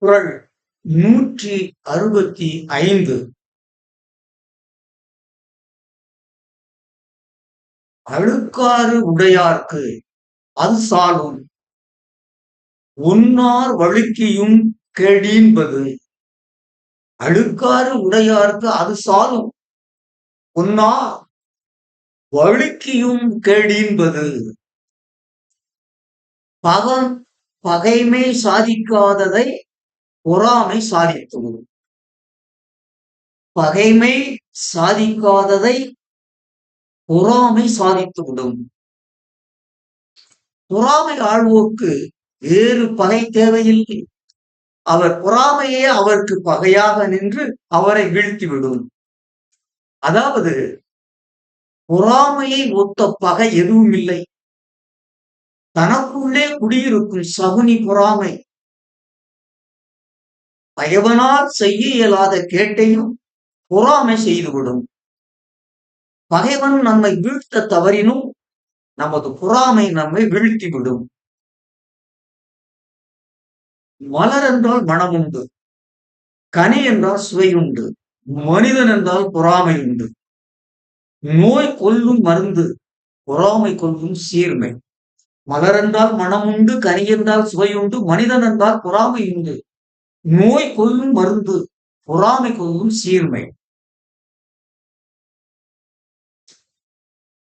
குறள் 165. அழுக்காறு உடையார்க்கு அது சாலும் ஒன்னார் வழுக்கியும் கெடீன்பது. அழுக்காறு உடையார்க்கு அது சாலும் ஒன்னார் வழுக்கியும் கெடீன்பது. பகைமை சாதிக்காததை பொறாமை சாதித்துவிடும். பகைமை சாதிக்காததை பொறாமை சாதித்துவிடும். பொறாமை ஆழ்வோர்க்கு வேறு பகை தேவையில்லை. அவர் பொறாமையே அவருக்கு பகையாக நின்று அவரை வீழ்த்திவிடும். அதாவது பொறாமையை ஒத்த பகை எதுவும் இல்லை. தனக்குள்ளே குடியிருக்கும் சகுனி பொறாமை பயவனால் செய்ய இயலாத கேட்டையும் பொறாமை செய்துவிடும். பகைவன் நம்மை வீழ்த்த தவறினும் நமது பொறாமை நம்மை வீழ்த்திவிடும். மலர் என்றால் மனம் உண்டு, கனி என்றால் சுவை உண்டு, மனிதன் என்றால் பொறாமை உண்டு. நோய் கொல்லும் மருந்து, பொறாமை கொல்லும் சீர்மை. மலர் என்றால் மனம் உண்டு, கனி என்றால் சுவை உண்டு, மனிதன் என்றால் பொறாமை உண்டு. நோய் கொல்லும் மருந்து, பொறாமை கொல்லும் சீர்மை.